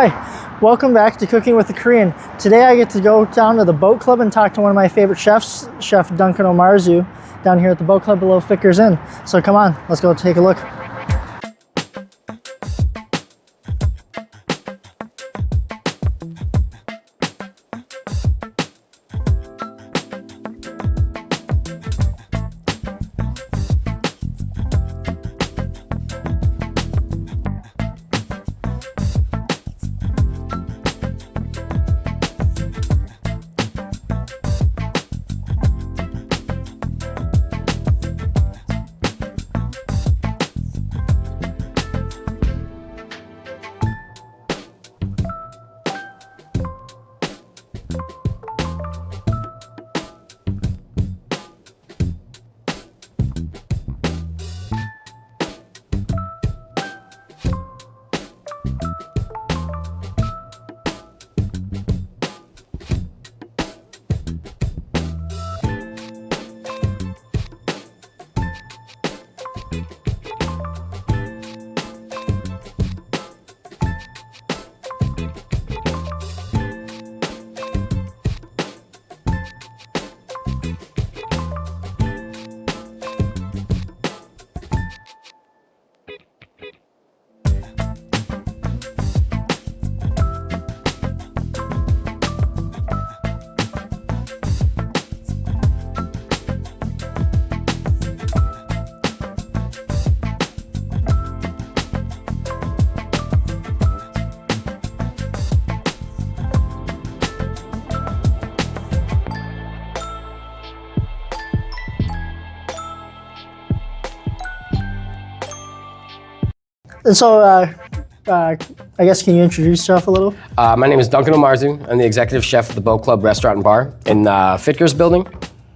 Hi, welcome back to Cooking with the Korean. Today I get to go down to the boat club and talk to one of my favorite chefs, Chef Duncan Omarzu, down here at the boat club below Fitgerz Inn. So come on, let's go take a look. And so, I guess, can you introduce yourself a little? My name is Duncan Omarzu. I'm the executive chef at the Boat Club Restaurant and Bar in the Fitgerz building.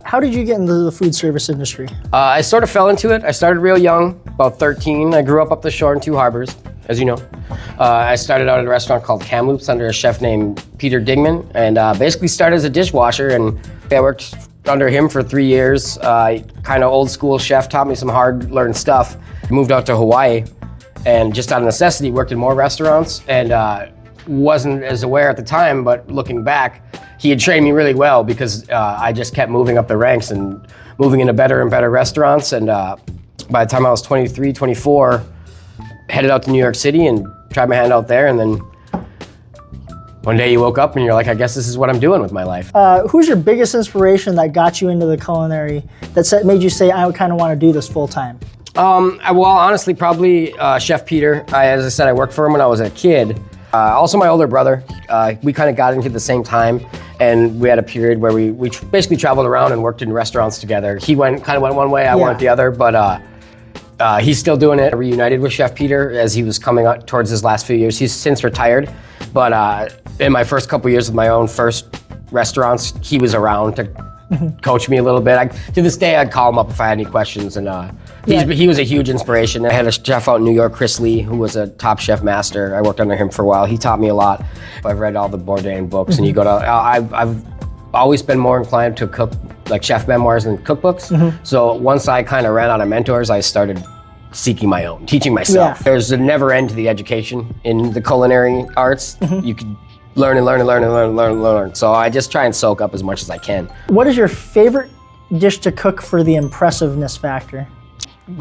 How did you get into the food service industry? I sort of fell into it. I started real young, about 13. I grew up the shore in Two Harbors, as you know. I started out at a restaurant called Kamloops under a chef named Peter Dingman, and basically started as a dishwasher, and I worked under him for 3 years. Kind of old school chef, taught me some hard-learned stuff. Moved out to Hawaii, and just out of necessity worked in more restaurants, and wasn't as aware at the time, but looking back, he had trained me really well because I just kept moving up the ranks and moving into better and better restaurants. And by the time I was 23, 24, headed out to New York City and tried my hand out there. And then one day you woke up and you're like, I guess this is what I'm doing with my life. Who's your biggest inspiration that got you into the culinary, that made you say, I kind of want to do this full time? Well, honestly, probably Chef Peter. As I said, I worked for him when I was a kid. Also my older brother, we kind of got into the same time, and we had a period where we basically traveled around and worked in restaurants together. He went one way, I went the other, but he's still doing it. I reunited with Chef Peter as he was coming up towards his last few years. He's since retired, but in my first couple years of my own first restaurants, he was around to coach me a little bit. To this day, I'd call him up if I had any questions, and he was a huge inspiration. I had a chef out in New York, Chris Lee, who was a top chef master. I worked under him for a while. He taught me a lot. I've read all the Bourdain books, and you go to, I've always been more inclined to cook, like chef memoirs and cookbooks. So once I kind of ran out of mentors, I started seeking my own, teaching myself. Yeah. There's a never end to the education in the culinary arts. You could learn and learn and learn and learn and learn and learn. So I just try and soak up as much as I can. What is your favorite dish to cook for the impressiveness factor?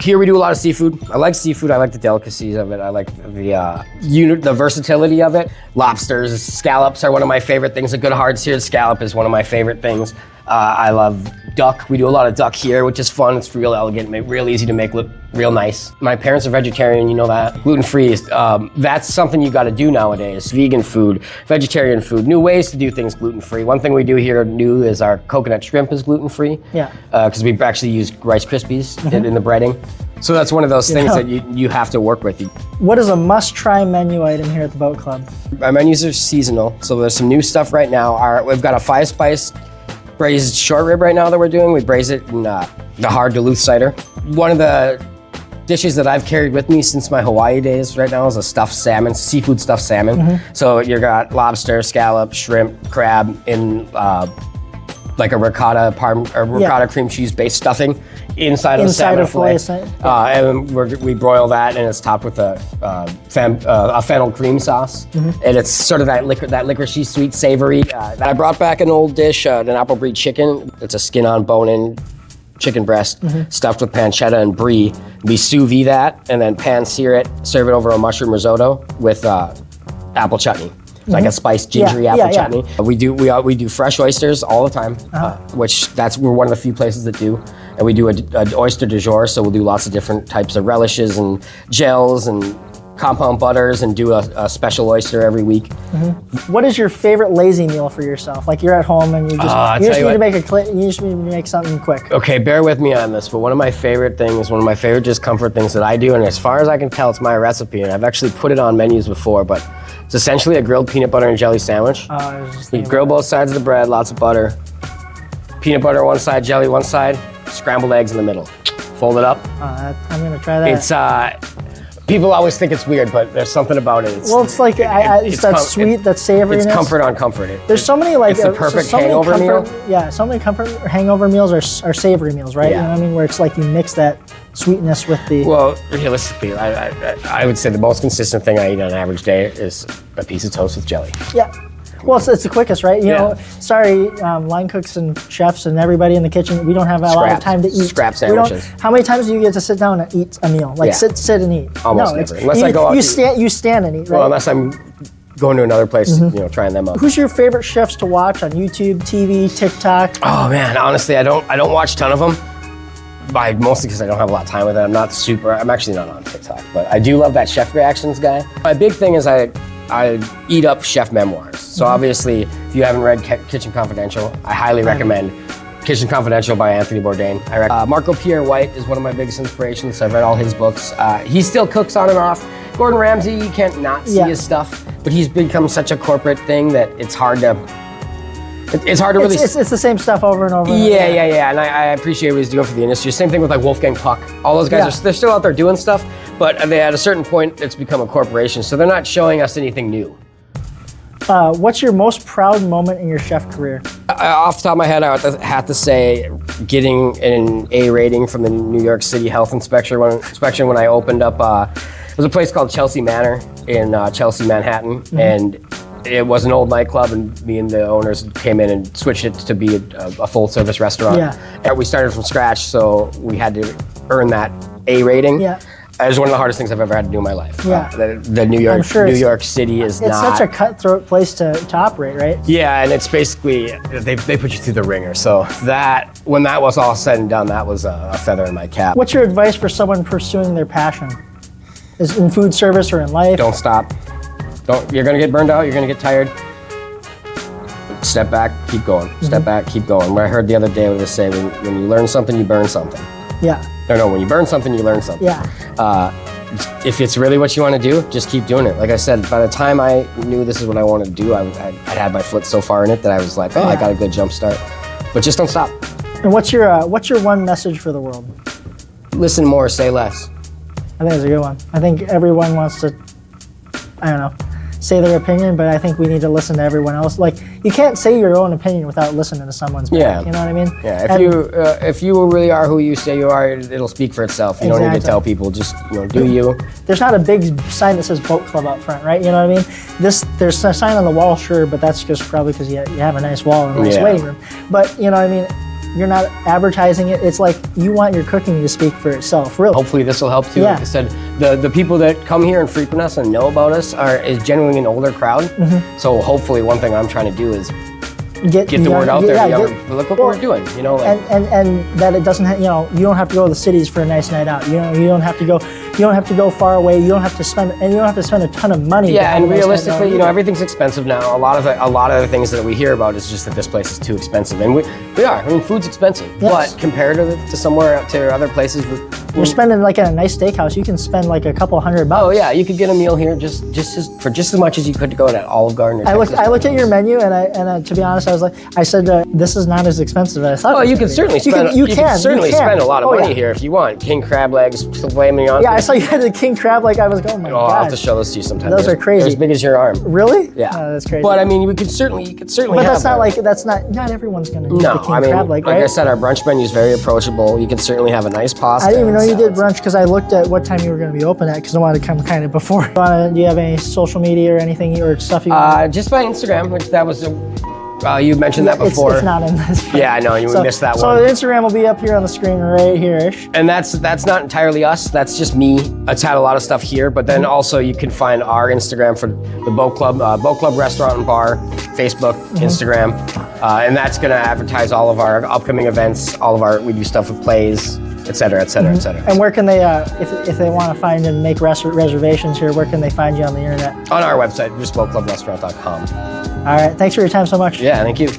Here we do a lot of seafood. I like seafood. I like the delicacies of it. I like the versatility of it. Lobsters, scallops are one of my favorite things. A good hard seared scallop is one of my favorite things. I love duck. We do a lot of duck here, which is fun. It's real elegant, real easy to make look real nice. My parents are vegetarian, you know that. Gluten-free, that's something you gotta do nowadays. Vegan food, vegetarian food, new ways to do things gluten-free. One thing we do here new is our coconut shrimp is gluten-free. Yeah. Because we actually use Rice Krispies in the breading. So that's one of those things that you have to work with. What is a must-try menu item here at the Boat Club? Our menus are seasonal, so there's some new stuff right now. We've got a 5-spice braised short rib right now that we're doing. We braise it in the hard Duluth cider. One of the dishes that I've carried with me since my Hawaii days right now is a stuffed salmon, seafood stuffed salmon. So you got lobster, scallop, shrimp, crab in like a ricotta cream cheese based stuffing. inside of a fillet. And we broil that, and it's topped with a fennel cream sauce. And it's sort of that licoricey, sweet, savory. I brought back an old dish, an apple brie chicken. It's a skin-on, bone-in chicken breast stuffed with pancetta and brie. We sous vide that, and then pan-sear it, serve it over a mushroom risotto with apple chutney. Like a spiced gingery apple chutney. We do fresh oysters all the time, which we're one of the few places that do. And we do a oyster du jour, so we'll do lots of different types of relishes and gels and compound butters, and do a special oyster every week. What is your favorite lazy meal for yourself? Like you're at home and you just need to make something quick. Okay, bear with me on this, but one of my favorite just comfort things that I do, and as far as I can tell, it's my recipe, and I've actually put it on menus before, but it's essentially a grilled peanut butter and jelly sandwich. You grill both sides of the bread, lots of butter, peanut butter one side, jelly one side, scrambled eggs in the middle. Fold it up. I'm gonna try that. It's people always think it's weird, but there's something about it. It's like it's that sweet, that savoriness. It's comfort on comfort. There's so many like it's the perfect hangover meal. Yeah, so many comfort hangover meals are savory meals, right? Yeah. You know what I mean? Where it's like you mix that sweetness with the. Well, realistically, I would say the most consistent thing I eat on an average day is a piece of toast with jelly. Yeah. Well, it's the quickest, right? You know, sorry, line cooks and chefs and everybody in the kitchen, we don't have a lot of time to eat. Scrap sandwiches. How many times do you get to sit down and eat a meal? Like sit and eat. Almost never. Unless I go out. You stand and eat, right? Well, unless I'm going to another place, trying them out. Who's your favorite chefs to watch on YouTube, TV, TikTok? Oh man, honestly, I don't watch a ton of them. Mostly because I don't have a lot of time with it. I'm actually not on TikTok, but I do love that chef reactions guy. My big thing is I eat up chef memoirs. So obviously, if you haven't read Kitchen Confidential, I highly recommend Kitchen Confidential by Anthony Bourdain. Marco Pierre White is one of my biggest inspirations. I've read all his books. He still cooks on and off. Gordon Ramsay, you can't not see his stuff, but he's become such a corporate thing that it's hard to really. It's the same stuff over and over. Yeah. And I appreciate what he's doing for the industry. Same thing with like Wolfgang Puck. All those guys they're still out there doing stuff, but at a certain point, it's become a corporation, so they're not showing us anything new. What's your most proud moment in your chef career? Off the top of my head, I would have to say getting an A rating from the New York City Health Inspection when I opened up. It was a place called Chelsea Manor in Chelsea, Manhattan, and it was an old nightclub, and me and the owners came in and switched it to be a full-service restaurant. And we started from scratch, so we had to earn that A rating. It was one of the hardest things I've ever had to do in my life. The New York City is not. It's such a cutthroat place to operate, right? Yeah, and it's basically they put you through the ringer. So when that was all said and done, that was a feather in my cap. What's your advice for someone pursuing their passion? Is in food service or in life? Don't stop. You're gonna get burned out. You're gonna get tired. Step back, keep going. Step back, keep going. What I heard the other day was say, when you learn something, you burn something. No, when you burn something, you learn something. If it's really what you want to do, just keep doing it. Like I said, by the time I knew this is what I wanted to do, I had my foot so far in it that I was like, I got a good jump start. But just don't stop. And what's your one message for the world? Listen more, say less. I think it's a good one. I think everyone wants to, say their opinion, but I think we need to listen to everyone else. Like, you can't say your own opinion without listening to someone's back, you know what I mean? Yeah, if you really are who you say you are, it'll speak for itself. You don't need to tell people, just do you. There's not a big sign that says boat club up front, right? You know what I mean? There's a sign on the wall, sure, but that's just probably because you have a nice wall and a nice waiting room. But, you know what I mean? You're not advertising it. It's like you want your cooking to speak for itself, really. Hopefully this will help too. Like I said, the people that come here and frequent us and know about us is generally an older crowd. So hopefully one thing I'm trying to do is get the word out there. Look what we're doing, and that it doesn't, you don't have to go to the cities for a nice night out. You don't have to go far away. You don't have to spend a ton of money. Yeah, and realistically, everything's expensive now. A lot of the things that we hear about is just that this place is too expensive, and we are. I mean, food's expensive, but compared to other places, you're spending like at a nice steakhouse, you can spend like a couple $100. Oh yeah, you could get a meal here for just as much as you could to go at Olive Garden. Or I looked at your menu, and to be honest, I was like, I said, this is not as expensive as I thought. Well, you can certainly spend. You can certainly spend a lot of money here if you want. King crab legs, filet mignon. Yeah, I saw you had the king crab leg. I was going, oh my God. I'll have to show those to you sometime. Those are crazy. They're as big as your arm. Really? Yeah. Oh, that's crazy. But I mean, you could certainly. But that's not everyone's gonna do the king crab leg, right? Like I said, our brunch menu is very approachable. You can certainly have a nice pasta. I didn't even know you did brunch because I looked at what time you were going to be open at because I wanted to come kind of before. Do you have any social media or anything or stuff you want? Just my Instagram, which that was you mentioned that before. It's not in this. Yeah, I know, you missed that one. So the Instagram will be up here on the screen right here-ish. And that's not entirely us, that's just me. It's had a lot of stuff here, but then also you can find our Instagram for the Boat Club Restaurant and Bar, Facebook, Instagram. And that's gonna advertise all of our upcoming events, we do stuff with plays, et cetera, et cetera, et cetera. And where can they, if they want to find and make reservations here, where can they find you on the internet? On our website, just boatclubrestaurant.com. All right, thanks for your time so much. Yeah, thank you.